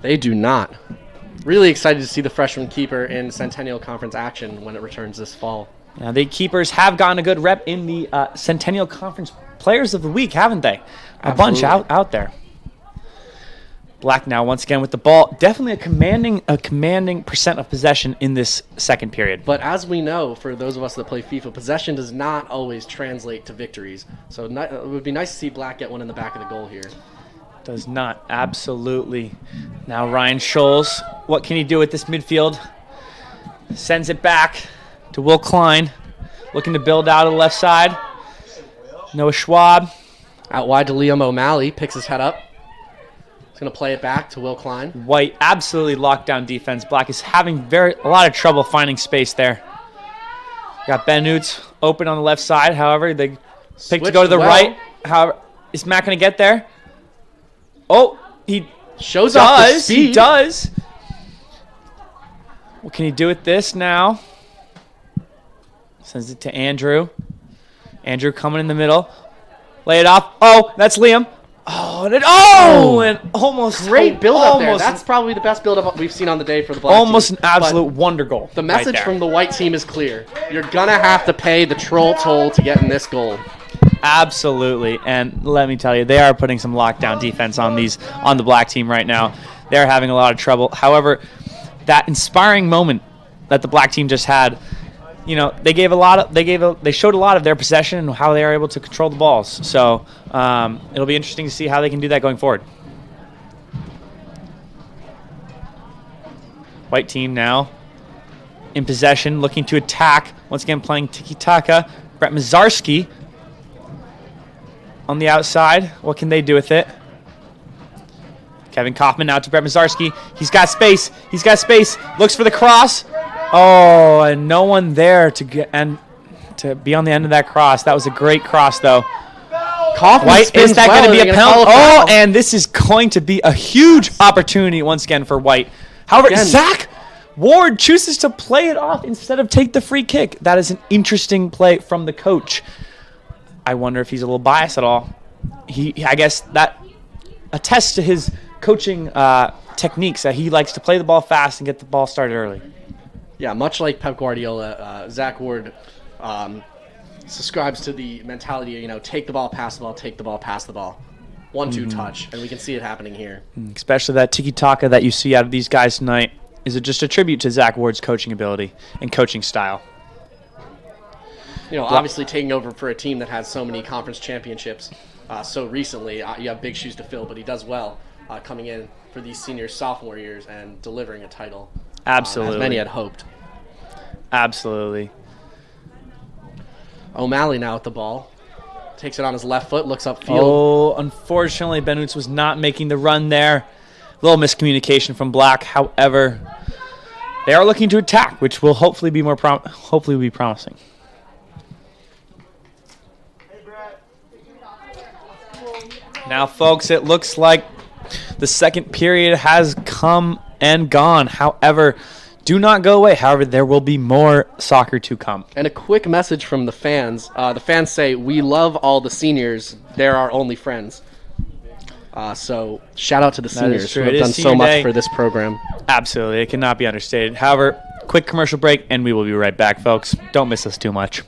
[SPEAKER 2] They do not. Really excited to see the freshman keeper in Centennial Conference action when it returns this fall.
[SPEAKER 1] Now, the keepers have gotten a good rep in the Centennial Conference Players of the Week, haven't they? A bunch out there. Black now once again with the ball. Definitely a commanding percent of possession in this second period.
[SPEAKER 2] But as we know, for those of us that play FIFA, possession does not always translate to victories. So it would be nice to see Black get one in the back of the goal here.
[SPEAKER 1] Does not. Absolutely. Now Ryan Scholes. What can he do with this midfield? Sends it back to Will Klein. Looking to build out of the left side. Noah Schwab.
[SPEAKER 2] Out wide to Liam O'Malley. Picks his head up. He's going to play it back to Will Klein.
[SPEAKER 1] White, absolutely locked down defense. Black is having a lot of trouble finding space there. Got Ben Oots open on the left side. However, they Pick to go to the right. However, is Matt going to get there? Oh, he
[SPEAKER 2] shows off the speed.
[SPEAKER 1] He does. What can he do with this now? Sends it to Andrew. Andrew coming in the middle. Lay it off. Oh, that's Liam. Oh, and almost
[SPEAKER 2] great build-up there. That's probably the best build-up we've seen on the day for the black team.
[SPEAKER 1] Almost an absolute wonder goal.
[SPEAKER 2] The message from the white team is clear. You're going to have to pay the troll toll to get in this goal.
[SPEAKER 1] Absolutely. And let me tell you, they are putting some lockdown defense on the black team right now. They're having a lot of trouble. However, that inspiring moment that the black team just had, you know, they showed a lot of their possession and how they are able to control the balls. So it'll be interesting to see how they can do that going forward. White team now in possession, looking to attack. Once again, playing tiki-taka. Brett Mizarski on the outside. What can they do with it? Kevin Hoffman out to Brett Mizarski. He's got space. Looks for the cross. Oh, and no one there to be on the end of that cross. That was a great cross, though. White, is that going to be a penalty? Oh, and this is going to be a huge opportunity once again for White. However, Zach Ward chooses to play it off instead of take the free kick. That is an interesting play from the coach. I wonder if he's a little biased at all. I guess that attests to his coaching techniques, that he likes to play the ball fast and get the ball started early.
[SPEAKER 2] Yeah, much like Pep Guardiola, Zach Ward subscribes to the mentality of, take the ball, pass the ball, take the ball, pass the ball. 1-2 touch, and we can see it happening here.
[SPEAKER 1] Especially that tiki-taka that you see out of these guys tonight is just a tribute to Zach Ward's coaching ability and coaching style.
[SPEAKER 2] Obviously taking over for a team that has so many conference championships so recently, you have big shoes to fill, but he does well coming in for these senior sophomore years and delivering a title.
[SPEAKER 1] Absolutely.
[SPEAKER 2] As many had hoped.
[SPEAKER 1] Absolutely.
[SPEAKER 2] O'Malley now with the ball. Takes it on his left foot, looks upfield.
[SPEAKER 1] Oh, unfortunately, Benutz was not making the run there. A little miscommunication from Black. However, they are looking to attack, which will hopefully be promising. Now, folks, it looks like the second period has come and gone. However, do not go away. However, there will be more soccer to come.
[SPEAKER 2] And a quick message from the fans. The fans say, "We love all the seniors. They're our only friends." So shout out to the seniors who have done so much for this program.
[SPEAKER 1] Absolutely. It cannot be understated. However, quick commercial break, and we will be right back, folks. Don't miss us too much.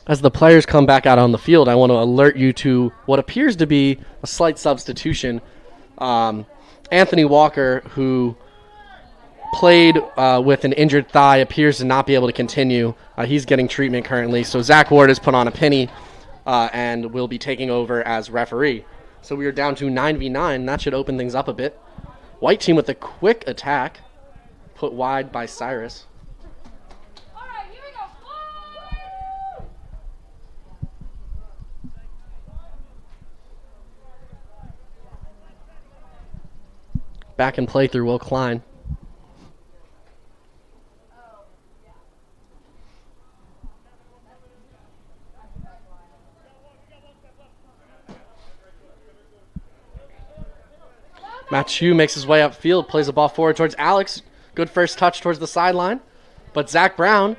[SPEAKER 2] As the players come back out on the field, I want to alert you to what appears to be a slight substitution. Anthony Walker, who played with an injured thigh, appears to not be able to continue. He's getting treatment currently. So Zach Ward has put on a penny and will be taking over as referee. So we are down to 9v9. That should open things up a bit. White team with a quick attack, put wide by Cyrus. Back in play through Will Klein. Mathieu makes his way upfield, plays the ball forward towards Alex. Good first touch towards the sideline. But Zach Brown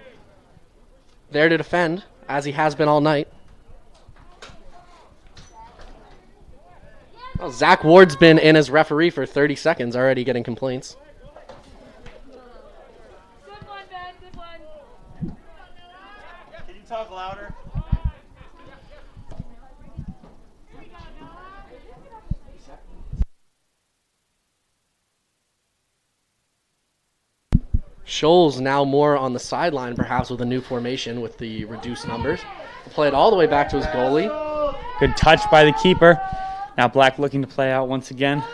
[SPEAKER 2] there to defend, as he has been all night. Well, Zach Ward's been in as referee for 30 seconds, already getting complaints.
[SPEAKER 3] Good one, Ben. Good one.
[SPEAKER 4] Can you talk louder?
[SPEAKER 2] Scholes now more on the sideline, perhaps with a new formation with the reduced numbers. Play it all the way back to his goalie.
[SPEAKER 1] Good touch by the keeper. Now Black looking to play out once again.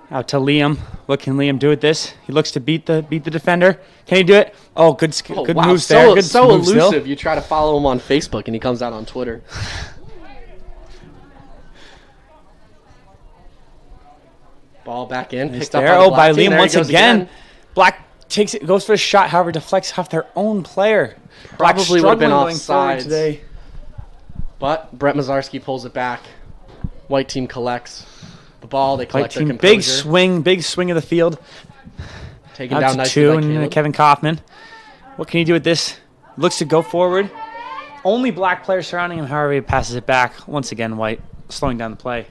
[SPEAKER 1] Out to Liam. What can Liam do with this? He looks to beat the defender. Can he do it? Oh, good
[SPEAKER 2] Wow,
[SPEAKER 1] moves there. Good
[SPEAKER 2] so
[SPEAKER 1] moves
[SPEAKER 2] elusive.
[SPEAKER 1] still.
[SPEAKER 2] You try to follow him on Facebook, and he comes out on Twitter. Ball back in. Picked up
[SPEAKER 1] By
[SPEAKER 2] team.
[SPEAKER 1] Liam
[SPEAKER 2] There
[SPEAKER 1] once
[SPEAKER 2] he goes
[SPEAKER 1] again. Black takes it, goes for a shot, however, deflects off their own player.
[SPEAKER 2] Probably would have been
[SPEAKER 1] going forward
[SPEAKER 2] offsides.
[SPEAKER 1] today.
[SPEAKER 2] But Brett Mizarski pulls it back. White team collects the ball. They
[SPEAKER 1] White
[SPEAKER 2] collect their
[SPEAKER 1] team,
[SPEAKER 2] composure.
[SPEAKER 1] big swing of the field.
[SPEAKER 2] Taken
[SPEAKER 1] Out
[SPEAKER 2] down
[SPEAKER 1] to
[SPEAKER 2] nicely
[SPEAKER 1] two,
[SPEAKER 2] by
[SPEAKER 1] and
[SPEAKER 2] Caleb.
[SPEAKER 1] Kevin Kaufman. What can he do with this? Looks to go forward. Only Black players surrounding him, however, he passes it back. Once again, White slowing down the play.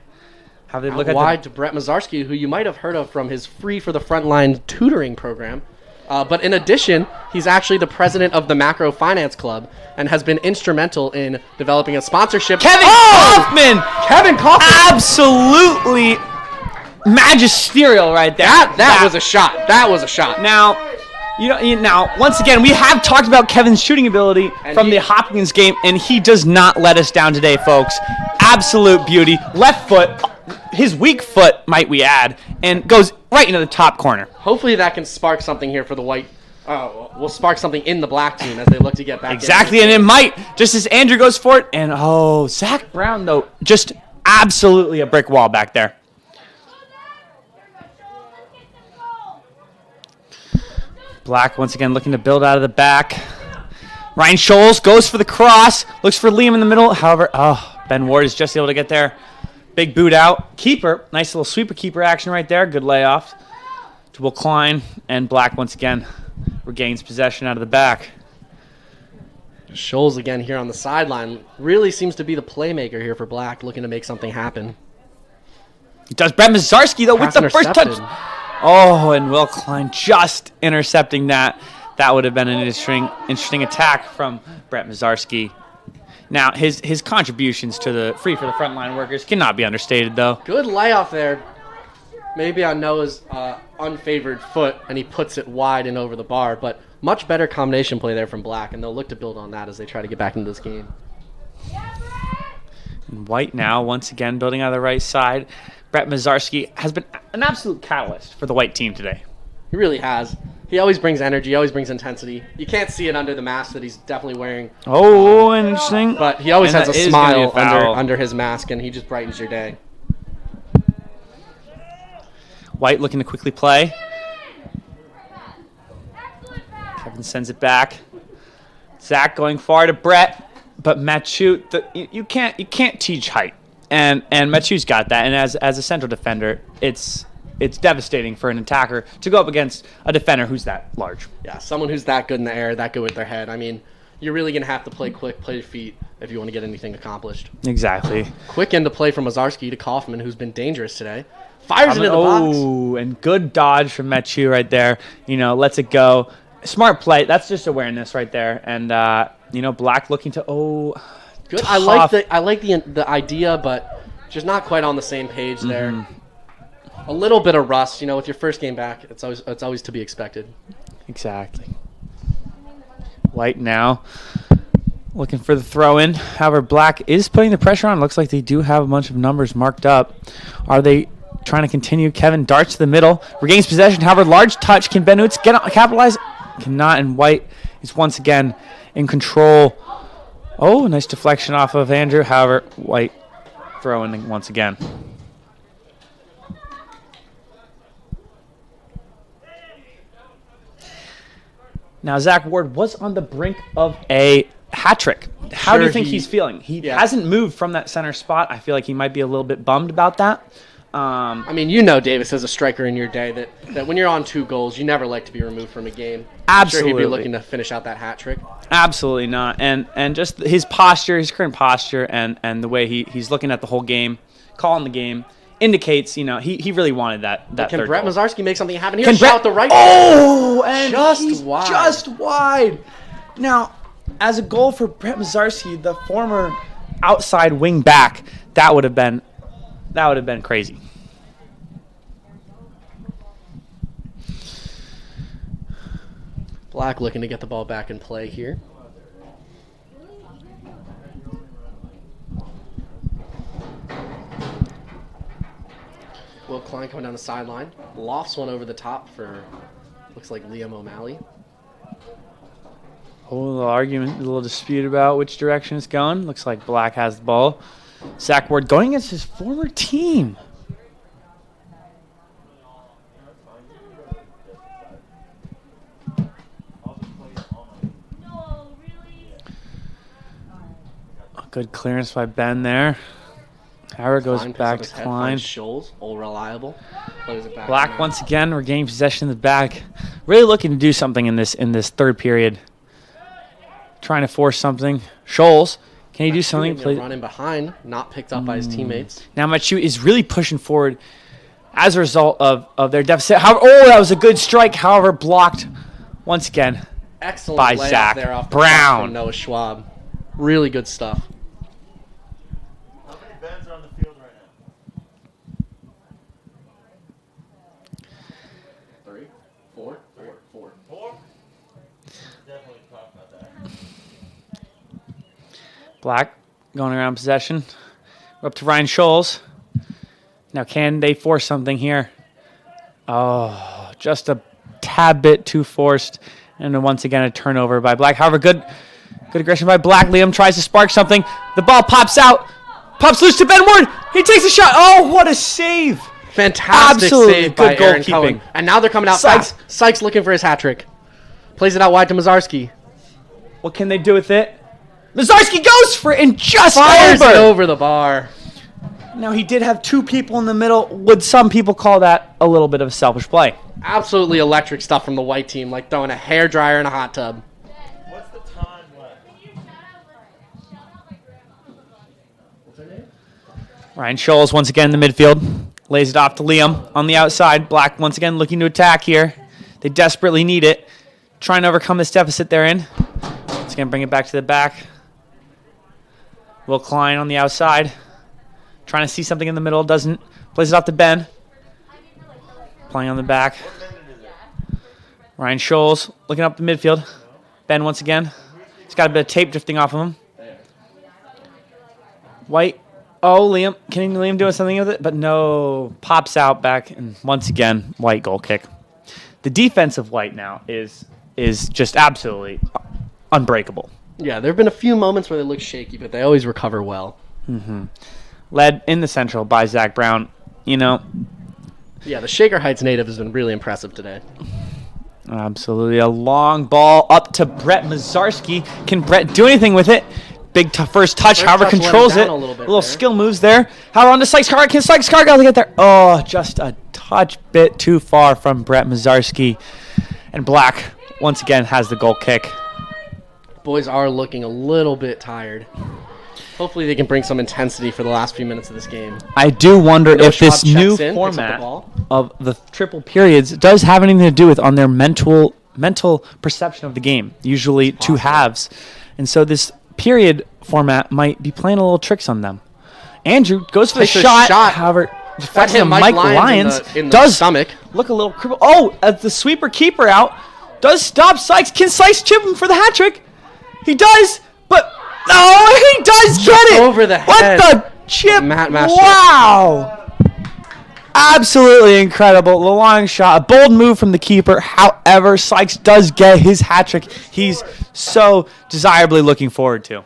[SPEAKER 1] How they look
[SPEAKER 2] Out
[SPEAKER 1] at
[SPEAKER 2] wide to Brett Mizarski, who you might have heard of from his Free for the Frontline tutoring program. But in addition, he's actually the president of the Macro Finance Club and has been instrumental in developing a sponsorship.
[SPEAKER 1] Kevin Kaufman!
[SPEAKER 2] Kevin Kaufman!
[SPEAKER 1] Absolutely magisterial right there.
[SPEAKER 2] That was a shot. That was a shot.
[SPEAKER 1] Now, now once again, we have talked about Kevin's shooting ability from the Hopkins game, and he does not let us down today, folks. Absolute beauty. Left foot, his weak foot, might we add, and goes right into the top corner.
[SPEAKER 2] Hopefully that can spark something here for the White. Will spark something in the Black team as they look to get back.
[SPEAKER 1] Exactly, and it might, just as Andrew goes for it, and Zach Brown, though, just absolutely a brick wall back there. Black once again looking to build out of the back. Ryan Scholes goes for the cross, looks for Liam in the middle. However, Ben Ward is just able to get there. Big boot out. Keeper, nice little sweeper keeper action right there. Good layoff to Will Klein, and Black once again regains possession out of the back.
[SPEAKER 2] Scholes again here on the sideline. Really seems to be the playmaker here for Black, looking to make something happen.
[SPEAKER 1] He does. Brett Mizarski, though,
[SPEAKER 2] Pass
[SPEAKER 1] with the first touch.
[SPEAKER 2] intercepted.
[SPEAKER 1] Oh, and Will Klein just intercepting that. That would have been an interesting attack from Brett Mizarski. Now, his contributions to the Free for the Frontline workers cannot be understated, though.
[SPEAKER 2] Good layoff there. Maybe on Noah's unfavored foot, and he puts it wide and over the bar. But much better combination play there from Black, and they'll look to build on that as they try to get back into this game.
[SPEAKER 1] And White now, once again, building out of the right side. Brett Mizarski has been an absolute catalyst for the White team today.
[SPEAKER 2] He really has. He always brings energy, always brings intensity. You can't see it under the mask that he's definitely wearing.
[SPEAKER 1] Oh, interesting.
[SPEAKER 2] But he always
[SPEAKER 1] And
[SPEAKER 2] has a
[SPEAKER 1] that is gonna be
[SPEAKER 2] smile
[SPEAKER 1] a foul.
[SPEAKER 2] under his mask, and he just brightens your day.
[SPEAKER 1] White looking to quickly play. Kevin sends it back. Zach going far to Brett, but Mathieu, you can't teach height, and Mathieu's got that. And as a central defender, it's devastating for an attacker to go up against a defender who's that large.
[SPEAKER 2] Yeah, someone who's that good in the air, that good with their head. I mean, you're really going to have to play quick, play your feet if you want to get anything accomplished.
[SPEAKER 1] Exactly.
[SPEAKER 2] Quick into play from Mizarski to Kaufman, who's been dangerous today. Fires it in the box.
[SPEAKER 1] Oh, and good dodge from Mathieu right there. Lets it go. Smart play. That's just awareness right there. And, Black looking to,
[SPEAKER 2] Good.
[SPEAKER 1] tough.
[SPEAKER 2] I like the idea, but just not quite on the same page there.
[SPEAKER 1] Mm-hmm.
[SPEAKER 2] A little bit of rust, with your first game back. It's always to be expected.
[SPEAKER 1] Exactly. White now looking for the throw in. However, Black is putting the pressure on. Looks like they do have a bunch of numbers marked up. Are they trying to continue? Kevin darts to the middle, regains possession. However, large touch. Can Ben Utz capitalize? Cannot, and White is once again in control. Oh, nice deflection off of Andrew. However, White throwing once again. Now, Zach Ward was on the brink of a hat trick. How do you think he's feeling? He hasn't moved from that center spot. I feel like he might be a little bit bummed about that.
[SPEAKER 2] Davis, as a striker in your day, that when you're on 2 goals, you never like to be removed from a game.
[SPEAKER 1] Absolutely.
[SPEAKER 2] I'm sure he'd be looking to finish out that hat trick.
[SPEAKER 1] Absolutely not. And just his posture, his current posture, and the way he's looking at the whole game, calling the game, indicates, he really wanted that
[SPEAKER 2] Can
[SPEAKER 1] third
[SPEAKER 2] Brett
[SPEAKER 1] goal.
[SPEAKER 2] Mizarski make something happen here?
[SPEAKER 1] Can Brett,
[SPEAKER 2] the right.
[SPEAKER 1] Oh, and
[SPEAKER 2] just wide.
[SPEAKER 1] Just wide. Now, as a goal for Brett Mizarski, the former outside wing back, that would have been crazy.
[SPEAKER 2] Black looking to get the ball back in play here. Will Klein coming down the sideline. Lofts one over the top for, looks like Liam O'Malley.
[SPEAKER 1] A little argument, a little dispute about which direction it's going. Looks like Black has the ball. Zach Ward going against his former team. A good clearance by Ben there. Howard goes back to Klein.
[SPEAKER 2] Scholes, all reliable. Plays it back.
[SPEAKER 1] Black once again regaining possession in the back. Really looking to do something in this third period. Trying to force something. Scholes, can he do something?
[SPEAKER 2] Running behind, not picked up by his teammates.
[SPEAKER 1] Now Machu is really pushing forward as a result of their deficit. However, that was a good strike. However, blocked once again.
[SPEAKER 2] Excellent
[SPEAKER 1] by
[SPEAKER 2] layup
[SPEAKER 1] Zach
[SPEAKER 2] there off the
[SPEAKER 1] Brown.
[SPEAKER 2] from Noah Schwab. Really good stuff.
[SPEAKER 4] How many Bens are on the field right now?
[SPEAKER 2] 3, 4.
[SPEAKER 4] Four? Definitely talk about that.
[SPEAKER 1] Black going around possession. We're up to Ryan Scholes. Now, can they force something here? Oh, just a tad bit too forced. And then once again, a turnover by Black. However, good aggression by Black. Liam tries to spark something. The ball pops out. Pops loose to Ben Ward. He takes a shot. Oh, what a save.
[SPEAKER 2] Fantastic
[SPEAKER 1] Absolutely
[SPEAKER 2] save by
[SPEAKER 1] good
[SPEAKER 2] Aaron
[SPEAKER 1] goalkeeping.
[SPEAKER 2] Cohen. And now they're coming out
[SPEAKER 1] Sykes.
[SPEAKER 2] fast. Sykes looking for his hat trick. Plays it out wide to Mizarski.
[SPEAKER 1] What can they do with it? Mizarski goes for it and just
[SPEAKER 2] Fires
[SPEAKER 1] over.
[SPEAKER 2] it over the bar.
[SPEAKER 1] Now, he did have 2 people in the middle. Would some people call that a little bit of a selfish play?
[SPEAKER 2] Absolutely electric stuff from the white team, like throwing a hairdryer in a hot tub.
[SPEAKER 4] What's the time left?
[SPEAKER 1] Ryan Scholes once again in the midfield. Lays it off to Liam on the outside. Black once again looking to attack here. They desperately need it. Trying to overcome this deficit they're in. It's going to bring it back to the back. Will Klein on the outside. Trying to see something in the middle. Doesn't. Plays it off to Ben. Playing on the back. Ryan Scholes looking up the midfield. Ben once again. He's got a bit of tape drifting off of him. White. Oh, Liam. Can Liam do something with it? But no. Pops out back. And once again, White goal kick. The defense of White now is just absolutely unbreakable.
[SPEAKER 2] Yeah, there have been a few moments where they look shaky, but they always recover well.
[SPEAKER 1] Mm-hmm. Led in the central by Zach Brown.
[SPEAKER 2] Yeah, the Shaker Heights native has been really impressive today.
[SPEAKER 1] Absolutely. A long ball up to Brett Mizarski. Can Brett do anything with it? Big first touch, however, controls it. A little skill moves there. How on to Sykes Cargill? Can Sykes Cargill get there? Oh, just a touch bit too far from Brett Mizarski. And Black, once again, has the goal kick.
[SPEAKER 2] Boys are looking a little bit tired. Hopefully they can bring some intensity for the last few minutes of this game.
[SPEAKER 1] I do wonder if
[SPEAKER 2] Schwab
[SPEAKER 1] this new
[SPEAKER 2] checks in,
[SPEAKER 1] format of the triple periods does have anything to do with on their mental mental perception of the game, usually two halves. And so this period format might be playing a little tricks on them. Andrew goes for the shot. However, deflects him. Mike Lyons
[SPEAKER 2] in the
[SPEAKER 1] does
[SPEAKER 2] stomach.
[SPEAKER 1] Look a little crippled. Oh, the sweeper keeper out does stop Sykes. Can Sykes chip him for the hat trick? He does, but no, he does get it.
[SPEAKER 2] Over the head.
[SPEAKER 1] What the chip?
[SPEAKER 2] Matt Master.
[SPEAKER 1] Wow. Absolutely incredible. The long shot. A bold move from the keeper. However, Sykes does get his hat trick he's so desirably looking forward to.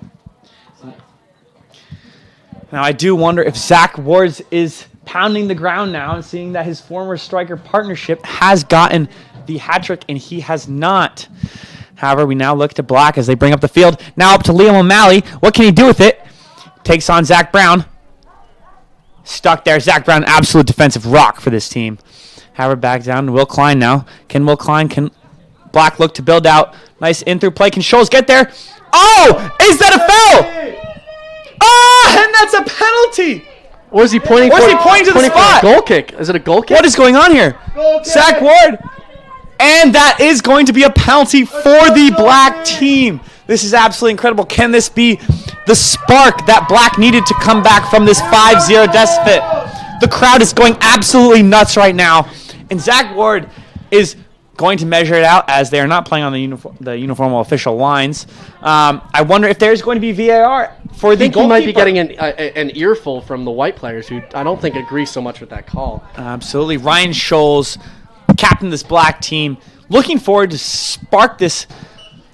[SPEAKER 1] Now, I do wonder if Zach Ward is pounding the ground now and seeing that his former striker partnership has gotten the hat trick and he has not. However, we now look to Black as they bring up the field. Now up to Liam O'Malley. What can he do with it? Takes on Zach Brown. Stuck there. Zach Brown, absolute defensive rock for this team. However, back down to Will Klein now. Can Black look to build out? Nice in-through play. Can Scholes get there? Oh! Is that a foul? Oh! And that's a penalty!
[SPEAKER 2] Or is he pointing
[SPEAKER 1] to the spot?
[SPEAKER 2] For a goal kick? Is it a goal kick?
[SPEAKER 1] What is going on here? Zach Ward. And that is going to be a penalty for the Black team. This is absolutely incredible. Can this be the spark that Black needed to come back from this 5-0 deficit? The crowd is going absolutely nuts right now. And Zach Ward is going to measure it out as they are not playing on the uniform official lines. I wonder if there's going to be VAR for the goalkeeper.
[SPEAKER 2] He might be getting an earful from the white players who I don't think agree so much with that call.
[SPEAKER 1] Absolutely. Ryan Scholes, captain of this Black team, looking forward to spark this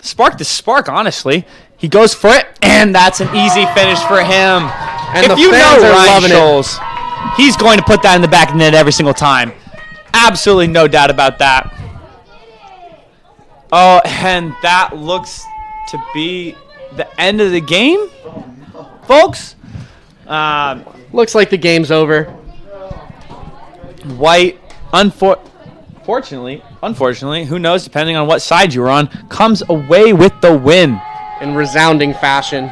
[SPEAKER 1] spark, honestly. He goes for it, and that's an easy finish for him.
[SPEAKER 2] And
[SPEAKER 1] if you know Ryan Scholes, he's going to put that in the back of the net every single time. Absolutely no doubt about that. Oh, and that looks to be the end of the game, folks.
[SPEAKER 2] Looks like the game's over.
[SPEAKER 1] White, unfortunately, who knows, depending on what side you're on, comes away with the win.
[SPEAKER 2] In resounding fashion.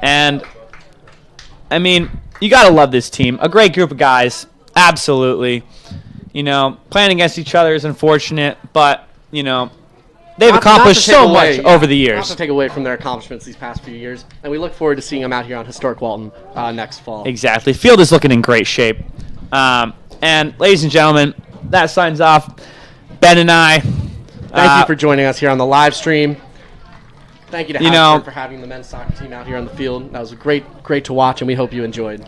[SPEAKER 1] And, I mean, you got to love this team. A great group of guys. Absolutely. You know, playing against each other is unfortunate, but, you know, they've accomplished so much over the years.
[SPEAKER 2] Not to take away from their accomplishments these past few years. And we look forward to seeing them out here on Historic Walton next fall.
[SPEAKER 1] Exactly. Field is looking in great shape. And, ladies and gentlemen, that signs off Ben and I.
[SPEAKER 2] Thank you for joining us here on the live stream. Thank you to Hoffman for having the men's soccer team out here on the field. That was great to watch, and we hope you enjoyed.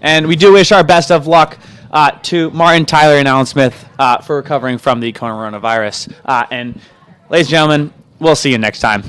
[SPEAKER 1] And we do wish our best of luck to Martin, Tyler, and Alan Smith for recovering from the coronavirus. And ladies and gentlemen, we'll see you next time.